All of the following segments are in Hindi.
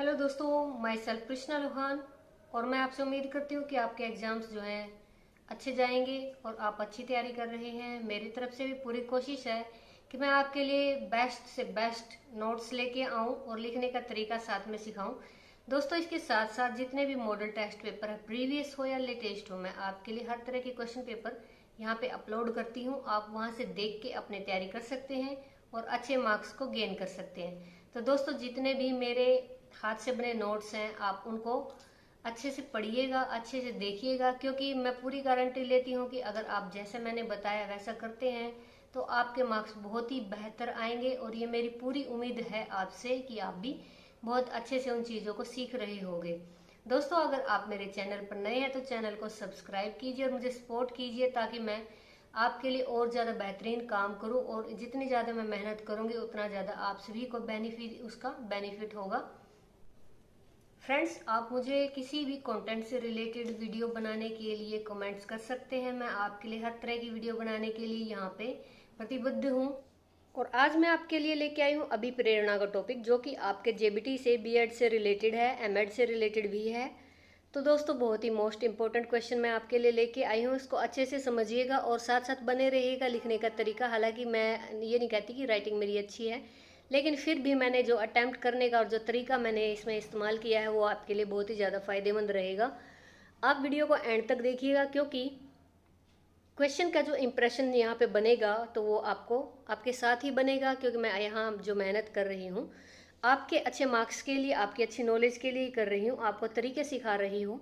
हेलो दोस्तों, मैं सेल्फ कृष्णा लोहान और मैं आपसे उम्मीद करती हूँ कि आपके एग्जाम्स जो हैं अच्छे जाएंगे और आप अच्छी तैयारी कर रहे हैं। मेरी तरफ से भी पूरी कोशिश है कि मैं आपके लिए बेस्ट से बेस्ट नोट्स लेके आऊँ और लिखने का तरीका साथ में सिखाऊं। दोस्तों, इसके साथ साथ जितने भी मॉडल टेस्ट पेपर है, प्रीवियस हो या लेटेस्ट हो, मैं आपके लिए हर तरह के क्वेश्चन पेपर यहाँ पे अपलोड करती हूँ। आप वहाँ से देख के अपनी तैयारी कर सकते हैं और अच्छे मार्क्स को गेन कर सकते हैं। तो दोस्तों, जितने भी मेरे हाथ से बने नोट्स हैं, आप उनको अच्छे से पढ़िएगा, अच्छे से देखिएगा, क्योंकि मैं पूरी गारंटी लेती हूँ कि अगर आप जैसे मैंने बताया वैसा करते हैं तो आपके मार्क्स बहुत ही बेहतर आएंगे। और ये मेरी पूरी उम्मीद है आपसे कि आप भी बहुत अच्छे से उन चीज़ों को सीख रहे होंगे। दोस्तों, अगर आप मेरे चैनल पर नए हैं तो चैनल को सब्सक्राइब कीजिए और मुझे सपोर्ट कीजिए, ताकि मैं आपके लिए और ज़्यादा बेहतरीन काम करूं। और जितनी ज़्यादा मैं मेहनत करूंगी उतना ज़्यादा आप सभी को उसका बेनिफिट होगा। फ्रेंड्स, आप मुझे किसी भी कंटेंट से रिलेटेड वीडियो बनाने के लिए कमेंट्स कर सकते हैं। मैं आपके लिए हर तरह की वीडियो बनाने के लिए यहाँ पे प्रतिबद्ध हूँ। और आज मैं आपके लिए लेके आई हूँ अभिप्रेरणा का टॉपिक, जो कि आपके जेबीटी से, बीएड से रिलेटेड है, एमएड से रिलेटेड भी है। तो दोस्तों, बहुत ही मोस्ट इंपॉर्टेंट क्वेश्चन मैं आपके लिए लेके आई हूँ। इसको अच्छे से समझिएगा और साथ साथ बने रहिएगा लिखने का तरीका। हालांकि मैं ये नहीं कहती कि राइटिंग मेरी अच्छी है, लेकिन फिर भी मैंने जो अटेम्प्ट करने का और जो तरीका मैंने इसमें इस्तेमाल किया है वो आपके लिए बहुत ही ज़्यादा फायदेमंद रहेगा। आप वीडियो को एंड तक देखिएगा, क्योंकि क्वेश्चन का जो इम्प्रेशन यहाँ पे बनेगा तो वो आपको आपके साथ ही बनेगा, क्योंकि मैं यहाँ जो मेहनत कर रही हूँ आपके अच्छे मार्क्स के लिए, आपकी अच्छी नॉलेज के लिए कर रही हूँ, आपको तरीके सिखा रही हूँ।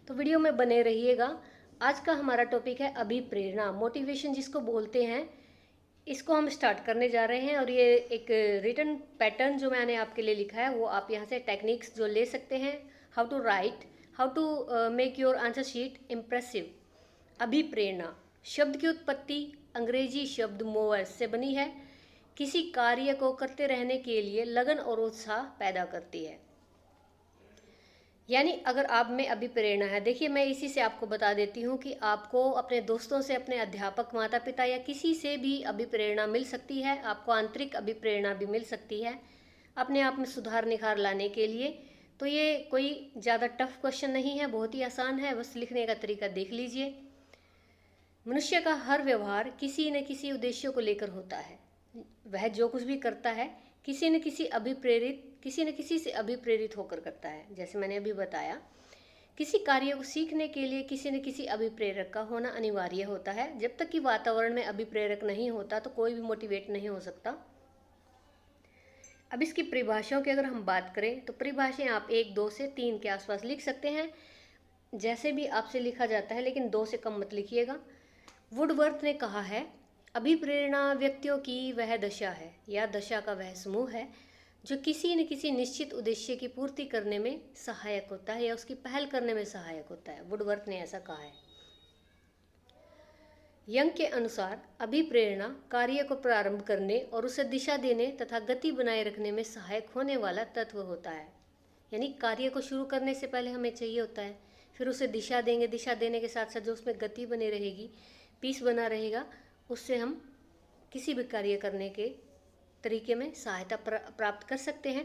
तो वीडियो में बने रहिएगा। आज का हमारा टॉपिक है अभिप्रेरणा, मोटिवेशन जिसको बोलते हैं। इसको हम स्टार्ट करने जा रहे हैं और ये एक रिटन पैटर्न जो मैंने आपके लिए लिखा है वो आप यहाँ से टेक्निक्स जो ले सकते हैं। How to write, how to make your answer sheet impressive. अभिप्रेरणा शब्द की उत्पत्ति अंग्रेजी शब्द मोअर से बनी है। किसी कार्य को करते रहने के लिए लगन और उत्साह पैदा करती है। यानी अगर आप में अभिप्रेरणा है, देखिए मैं इसी से आपको बता देती हूँ कि आपको अपने दोस्तों से, अपने अध्यापक, माता पिता या किसी से भी अभिप्रेरणा मिल सकती है। आपको आंतरिक अभिप्रेरणा भी मिल सकती है अपने आप में सुधार निखार लाने के लिए। तो ये कोई ज़्यादा टफ क्वेश्चन नहीं है, बहुत ही आसान है, बस लिखने का तरीका देख लीजिए। मनुष्य का हर व्यवहार किसी न किसी उद्देश्य को लेकर होता है। वह जो कुछ भी करता है किसी न किसी से अभिप्रेरित होकर करता है। जैसे मैंने अभी बताया, किसी कार्य को सीखने के लिए किसी न किसी अभिप्रेरक का होना अनिवार्य होता है। जब तक कि वातावरण में अभिप्रेरक नहीं होता तो कोई भी मोटिवेट नहीं हो सकता। अब इसकी परिभाषाओं की अगर हम बात करें तो परिभाषाएं आप 1, 2 से 3 के आसपास लिख सकते हैं, जैसे भी आपसे लिखा जाता है, लेकिन 2 से कम मत लिखिएगा। वुडवर्थ ने कहा है, अभिप्रेरणा व्यक्तियों की वह दशा है या दशा का वह समूह है जो किसी न किसी निश्चित उद्देश्य की पूर्ति करने में सहायक होता है या उसकी पहल करने में सहायक होता है। वुडवर्थ ने ऐसा कहा है। यंग के अनुसार अभिप्रेरणा कार्य को प्रारंभ करने और उसे दिशा देने तथा गति बनाए रखने में सहायक होने वाला तत्व होता है। यानी कार्य को शुरू करने से पहले हमें चाहिए होता है, फिर उसे दिशा देंगे, दिशा देने के साथ साथ जो उसमें गति बनी रहेगी, पीस बना रहेगा, उससे हम किसी भी कार्य करने के तरीके में सहायता प्राप्त कर सकते हैं।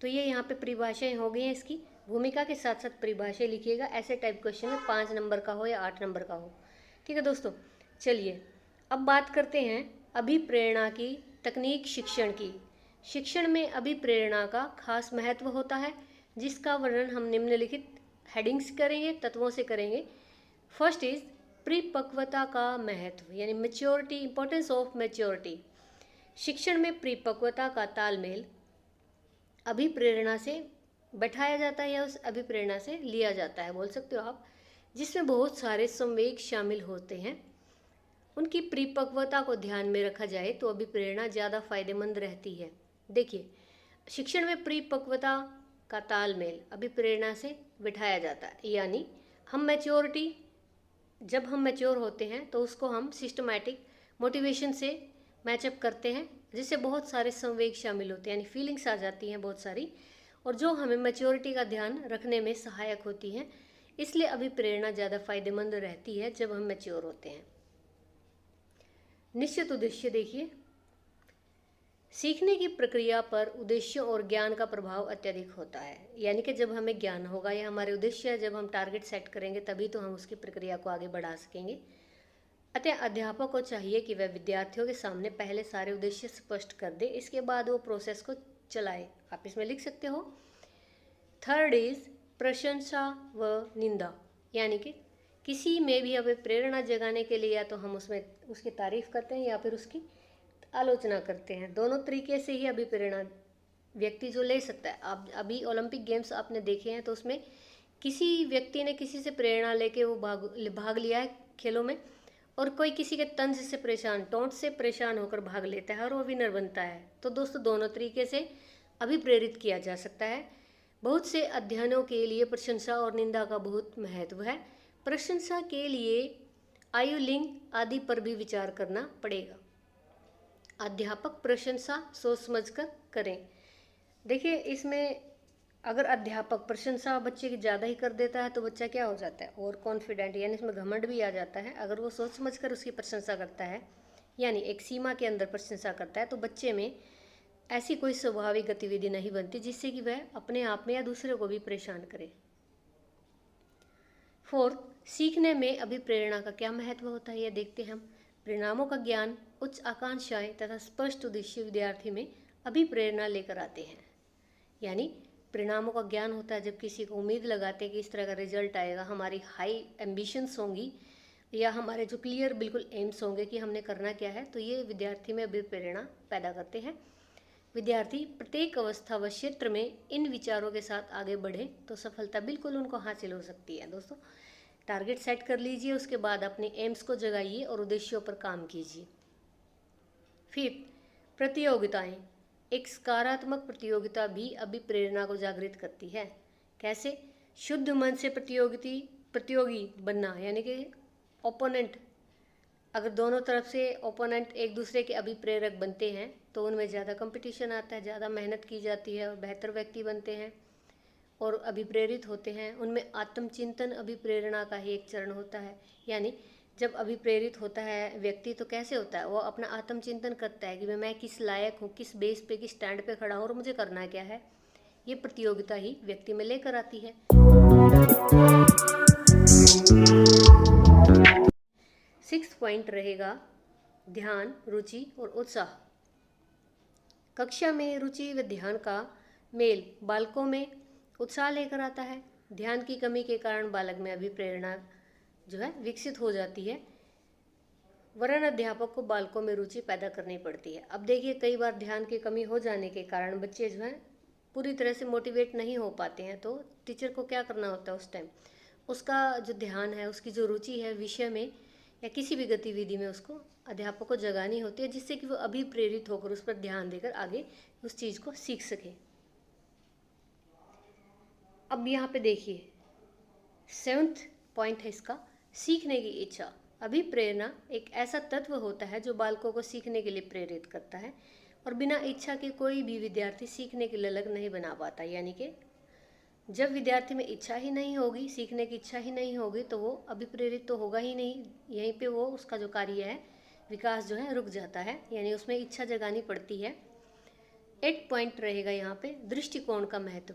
तो ये यहाँ पे परिभाषाएं हो गई हैं। इसकी भूमिका के साथ साथ परिभाषाएं लिखिएगा। ऐसे टाइप क्वेश्चन है, 5 नंबर का हो या 8 नंबर का हो। ठीक है दोस्तों, चलिए अब बात करते हैं अभिप्रेरणा की तकनीक शिक्षण की। शिक्षण में अभिप्रेरणा का खास महत्व होता है, जिसका वर्णन हम निम्नलिखित हेडिंग्स करेंगे, तत्वों से करेंगे। फर्स्ट इज परिपक्वता का महत्व, यानी मेच्योरिटी, इंपॉर्टेंस ऑफ मेच्योरिटी। शिक्षण में परिपक्वता का तालमेल अभिप्रेरणा से बैठाया जाता है या उस अभिप्रेरणा से लिया जाता है, बोल सकते हो आप, जिसमें बहुत सारे संवेग शामिल होते हैं। उनकी परिपक्वता को ध्यान में रखा जाए तो अभिप्रेरणा ज़्यादा फायदेमंद रहती है। देखिए, शिक्षण में परिपक्वता का तालमेल अभिप्रेरणा से बिठाया जाता है, यानी जब हम मैच्योर होते हैं तो उसको हम सिस्टमैटिक मोटिवेशन से मैचअप करते हैं, जिससे बहुत सारे संवेग शामिल होते हैं, यानी फीलिंग्स आ जाती हैं बहुत सारी, और जो हमें मैच्योरिटी का ध्यान रखने में सहायक होती हैं। इसलिए अभिप्रेरणा ज़्यादा फायदेमंद रहती है जब हम मैच्योर होते हैं। निश्चित उद्देश्य देखिए, सीखने की प्रक्रिया पर उद्देश्यों और ज्ञान का प्रभाव अत्यधिक होता है। यानी कि जब हमें ज्ञान होगा या हमारे उद्देश्य जब हम टारगेट सेट करेंगे तभी तो हम उसकी प्रक्रिया को आगे बढ़ा सकेंगे। अतः अध्यापक को चाहिए कि वह विद्यार्थियों के सामने पहले सारे उद्देश्य स्पष्ट कर दे, इसके बाद वो प्रोसेस को चलाए। आप इसमें लिख सकते हो। थर्ड इज प्रशंसा व निंदा। यानी कि किसी में भी हमें प्रेरणा जगाने के लिए या तो हम उसमें उसकी तारीफ करते हैं या फिर उसकी आलोचना करते हैं। दोनों तरीके से ही अभिप्रेरणा व्यक्ति जो ले सकता है। अब अभी ओलंपिक गेम्स आपने देखे हैं तो उसमें किसी व्यक्ति ने किसी से प्रेरणा लेके वो भाग लिया है खेलों में, और कोई किसी के तंज से परेशान, टोंट से परेशान होकर भाग लेता है और वो विनर बनता है। तो दोस्तों दोनों तरीके से अभिप्रेरित किया जा सकता है। बहुत से अध्ययनों के लिए प्रशंसा और निंदा का बहुत महत्व है। प्रशंसा के लिए आयु, लिंग आदि पर भी विचार करना पड़ेगा। अध्यापक प्रशंसा सोच समझकर करें। देखिए इसमें अगर अध्यापक प्रशंसा बच्चे की ज़्यादा ही कर देता है तो बच्चा क्या हो जाता है, और कॉन्फिडेंट, यानी इसमें घमंड भी आ जाता है। अगर वो सोच समझकर उसकी प्रशंसा करता है, यानी एक सीमा के अंदर प्रशंसा करता है, तो बच्चे में ऐसी कोई स्वाभाविक गतिविधि नहीं बनती जिससे कि वह अपने आप में या दूसरे को भी परेशान करे। फोर्थ, सीखने में अभिप्रेरणा का क्या महत्व होता है यह देखते हैं हम। परिणामों का ज्ञान, उच्च आकांक्षाएं तथा स्पष्ट उद्देश्य विद्यार्थी में अभिप्रेरणा लेकर आते हैं। यानी परिणामों का ज्ञान होता है जब किसी को उम्मीद लगाते हैं कि इस तरह का रिजल्ट आएगा, हमारी हाई एम्बिशंस होंगी या हमारे जो क्लियर बिल्कुल एम्स होंगे कि हमने करना क्या है, तो ये विद्यार्थी में अभिप्रेरणा पैदा करते हैं। विद्यार्थी प्रत्येक अवस्था व क्षेत्र में इन विचारों के साथ आगे बढ़े तो सफलता बिल्कुल उनको हासिल हो सकती है। दोस्तों टारगेट सेट कर लीजिए, उसके बाद अपने एम्स को जगाइए और उद्देश्यों पर काम कीजिए। फिफ्थ, प्रतियोगिताएं। एक सकारात्मक प्रतियोगिता भी अभिप्रेरणा को जागृत करती है। कैसे? शुद्ध मन से प्रतियोगी बनना, यानी कि ओपोनेंट, अगर दोनों तरफ से ओपोनेंट एक दूसरे के अभिप्रेरक बनते हैं तो उनमें ज़्यादा कंपटीशन आता है, ज़्यादा मेहनत की जाती है और बेहतर व्यक्ति बनते हैं और अभिप्रेरित होते हैं। उनमें आत्मचिंतन अभिप्रेरणा का ही एक चरण होता है। यानी जब अभिप्रेरित होता है व्यक्ति तो कैसे होता है, वो अपना आत्मचिंतन करता है कि मैं किस लायक हूँ, किस बेस पे, किस स्टैंड पे खड़ा हूँ और मुझे करना क्या है। ये प्रतियोगिता ही व्यक्ति में लेकर आती है। सिक्स्थ पॉइंट रहेगा ध्यान, रुचि और उत्साह। कक्षा में रुचि व ध्यान का मेल बालकों में उत्साह लेकर आता है। ध्यान की कमी के कारण बालक में अभिप्रेरणा जो है विकसित हो जाती है, वरन अध्यापक को बालकों में रुचि पैदा करनी पड़ती है। अब देखिए कई बार ध्यान की कमी हो जाने के कारण बच्चे जो है पूरी तरह से मोटिवेट नहीं हो पाते हैं, तो टीचर को क्या करना होता है उस टाइम, उसका जो ध्यान है, उसकी जो रुचि है विषय में या किसी भी गतिविधि में, उसको अध्यापक को जगानी होती है जिससे कि वो अभिप्रेरित होकर उस पर ध्यान देकर आगे उस चीज़ को सीख सके। अब यहाँ पे देखिए 7th पॉइंट है इसका, सीखने की इच्छा। अभिप्रेरणा एक ऐसा तत्व होता है जो बालकों को सीखने के लिए प्रेरित करता है और बिना इच्छा के कोई भी विद्यार्थी सीखने की ललक नहीं बना पाता। यानी कि जब विद्यार्थी में इच्छा ही नहीं होगी, सीखने की इच्छा ही नहीं होगी, तो वो अभिप्रेरित तो होगा ही नहीं। यहीं पे वो उसका जो कार्य है, विकास जो है रुक जाता है, यानी उसमें इच्छा जगानी पड़ती है। 8 पॉइंट रहेगा यहाँ पे दृष्टिकोण का महत्व।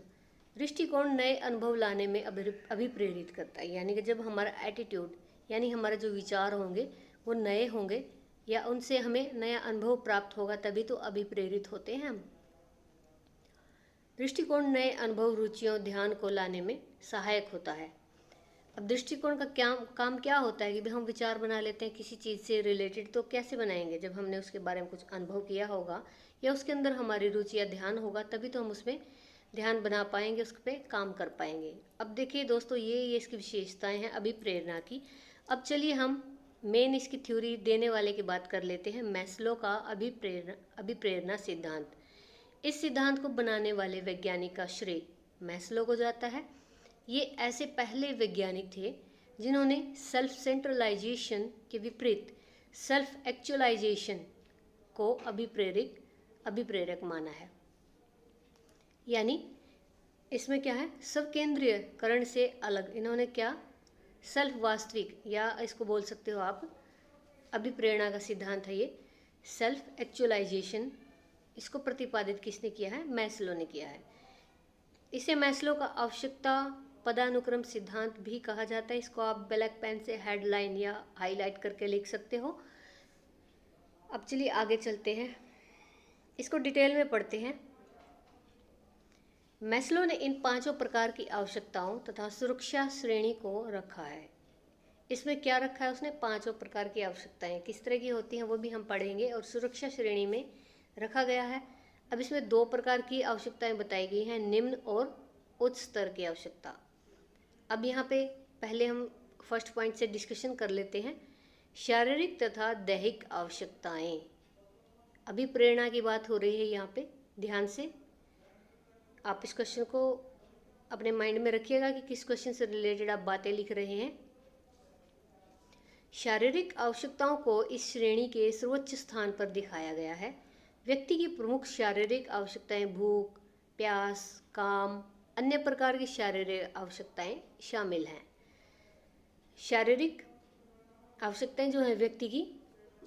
दृष्टिकोण नए अनुभव लाने में अभिप्रेरित करता है। यानी कि जब हमारा एटीट्यूड, यानी हमारे जो विचार होंगे वो नए होंगे या उनसे हमें नया अनुभव प्राप्त होगा, तभी तो अभिप्रेरित होते हैं हम। दृष्टिकोण नए अनुभव, रुचियों, ध्यान को लाने में सहायक होता है। अब दृष्टिकोण का काम क्या होता है कि हम विचार बना लेते हैं किसी चीज़ से रिलेटेड, तो कैसे बनाएंगे? जब हमने उसके बारे में कुछ अनुभव किया होगा या उसके अंदर हमारी रुचि या ध्यान होगा, तभी तो हम उसमें ध्यान बना पाएंगे, उस पर काम कर पाएंगे। अब देखिए दोस्तों, ये इसकी विशेषताएं हैं अभिप्रेरणा की। अब चलिए हम मेन इसकी थ्योरी देने वाले की बात कर लेते हैं, मैस्लो का अभिप्रेरणा सिद्धांत। इस सिद्धांत को बनाने वाले वैज्ञानिक का श्रेय मैस्लो को जाता है। ये ऐसे पहले वैज्ञानिक थे जिन्होंने सेल्फ सेंट्रलाइजेशन के विपरीत सेल्फ एक्चुअलाइजेशन को अभिप्रेरक माना है। यानी इसमें क्या है, सब केंद्रीयकरण से अलग इन्होंने क्या, सेल्फ वास्तविक, या इसको बोल सकते हो आप अभिप्रेरणा का सिद्धांत है ये, सेल्फ एक्चुअलाइजेशन इसको प्रतिपादित किसने किया है? मैस्लो ने किया है। इसे मैस्लो का आवश्यकता पदानुक्रम सिद्धांत भी कहा जाता है। इसको आप ब्लैक पेन से हेडलाइन या हाईलाइट करके लिख सकते हो। अब चलिए आगे चलते हैं, इसको डिटेल में पढ़ते हैं। मैस्लो ने इन 5 प्रकार की आवश्यकताओं तथा सुरक्षा श्रेणी को रखा है। इसमें क्या रखा है उसने? 5 प्रकार की आवश्यकताएं किस तरह की होती हैं वो भी हम पढ़ेंगे, और सुरक्षा श्रेणी में रखा गया है। अब इसमें 2 प्रकार की आवश्यकताएं बताई गई हैं, निम्न और उच्च स्तर की आवश्यकता। अब यहाँ पे पहले हम फर्स्ट पॉइंट से डिस्कशन कर लेते हैं, शारीरिक तथा दैहिक आवश्यकताएं। अभी प्रेरणा की बात हो रही है यहाँ पे, ध्यान से आप इस क्वेश्चन को अपने माइंड में रखिएगा कि किस क्वेश्चन से रिलेटेड आप बातें लिख रहे हैं। शारीरिक आवश्यकताओं को इस श्रेणी के सर्वोच्च स्थान पर दिखाया गया है। व्यक्ति की प्रमुख शारीरिक आवश्यकताएं भूख, प्यास, काम, अन्य प्रकार की शारीरिक आवश्यकताएं शामिल हैं। शारीरिक आवश्यकताएं जो है व्यक्ति की,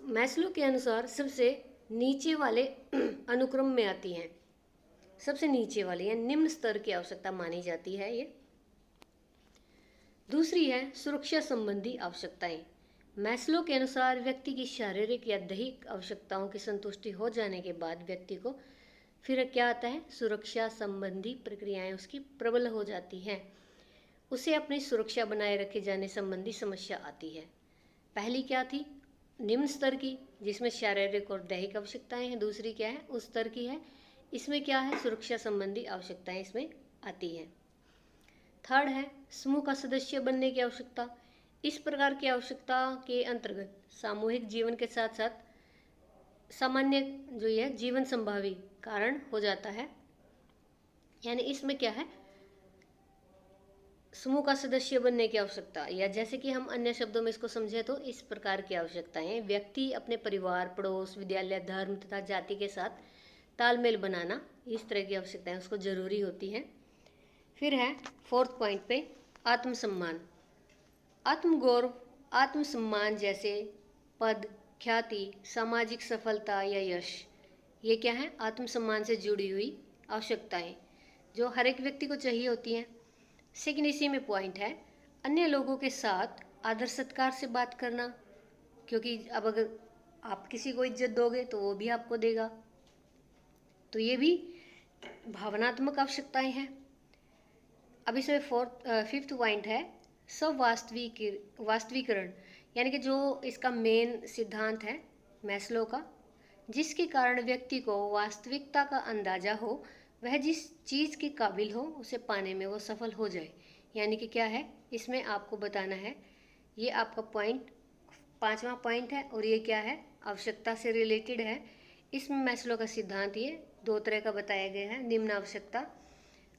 मैस्लो के अनुसार सबसे नीचे वाले अनुक्रम में आती हैं, सबसे नीचे वाली या निम्न स्तर की आवश्यकता मानी जाती है ये। दूसरी है सुरक्षा संबंधी आवश्यकताएं। मैस्लो के अनुसार व्यक्ति की शारीरिक या दैहिक आवश्यकताओं की संतुष्टि हो जाने के बाद व्यक्ति को फिर क्या आता है? सुरक्षा संबंधी प्रक्रियाएं उसकी प्रबल हो जाती हैं। उसे अपनी सुरक्षा बनाए रखे जाने संबंधी समस्या आती है। पहली क्या थी? निम्न स्तर की, जिसमें शारीरिक और दैहिक आवश्यकताएं हैं। दूसरी क्या है? उच्च स्तर की है, इसमें क्या है? सुरक्षा संबंधी आवश्यकताएं इसमें आती हैं। थर्ड है समूह का सदस्य बनने की आवश्यकता। इस प्रकार की आवश्यकता के अंतर्गत सामूहिक जीवन के साथ साथ सामान्य जो यह जीवन संभावी कारण हो जाता है। यानी इसमें क्या है? समूह का सदस्य बनने की आवश्यकता, या जैसे कि हम अन्य शब्दों में इसको समझे तो इस प्रकार की आवश्यकताएं व्यक्ति अपने परिवार, पड़ोस, विद्यालय, धर्म तथा जाति के साथ तालमेल बनाना, इस तरह की आवश्यकताएं उसको जरूरी होती हैं। फिर है फोर्थ पॉइंट पे आत्मसम्मान। आत्मगौरव, आत्मसम्मान जैसे पद, ख्याति, सामाजिक सफलता या यश, ये क्या है? आत्मसम्मान से जुड़ी हुई आवश्यकताएं जो हर एक व्यक्ति को चाहिए होती हैं। सेकंड इसी में पॉइंट है अन्य लोगों के साथ आदर सत्कार से बात करना, क्योंकि अब अगर आप किसी को इज्जत दोगे तो वो भी आपको देगा, तो ये भी भावनात्मक आवश्यकताएं हैं। अब इसमें फिफ्थ पॉइंट है वास्तविकरण, यानी कि जो इसका मेन सिद्धांत है मैस्लो का, जिसके कारण व्यक्ति को वास्तविकता का अंदाजा हो, वह जिस चीज़ के काबिल हो उसे पाने में वो सफल हो जाए। यानी कि क्या है इसमें आपको बताना है, ये आपका पॉइंट 5वां पॉइंट है, और ये क्या है? आवश्यकता से रिलेटेड है। इसमें मैस्लो का सिद्धांत ये 2 तरह का बताया गया है, निम्न आवश्यकता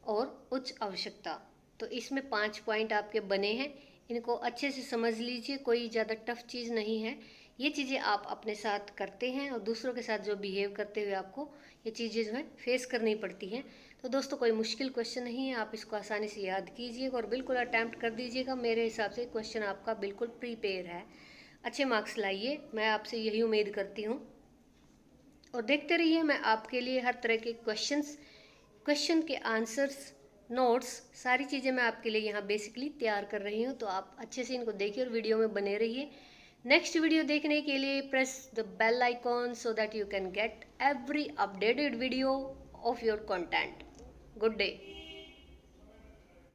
और उच्च आवश्यकता। तो इसमें 5 पॉइंट आपके बने हैं, इनको अच्छे से समझ लीजिए, कोई ज़्यादा टफ चीज़ नहीं है। ये चीज़ें आप अपने साथ करते हैं और दूसरों के साथ जो बिहेव करते हुए आपको ये चीज़ें जो है फेस करनी पड़ती हैं। तो दोस्तों कोई मुश्किल क्वेश्चन नहीं है, आप इसको आसानी से याद कीजिएगा और बिल्कुल अटैम्प्ट कर दीजिएगा। मेरे हिसाब से क्वेश्चन आपका बिल्कुल प्रीपेयर है, अच्छे मार्क्स लाइए, मैं आपसे यही उम्मीद करती हूँ। और देखते रहिए, मैं आपके लिए हर तरह के क्वेश्चन के आंसर्स, नोट्स, सारी चीज़ें मैं आपके लिए यहाँ बेसिकली तैयार कर रही हूँ। तो आप अच्छे से इनको देखिए और वीडियो में बने रहिए। नेक्स्ट वीडियो देखने के लिए press the bell icon so that you can get every updated video of your content. Good day.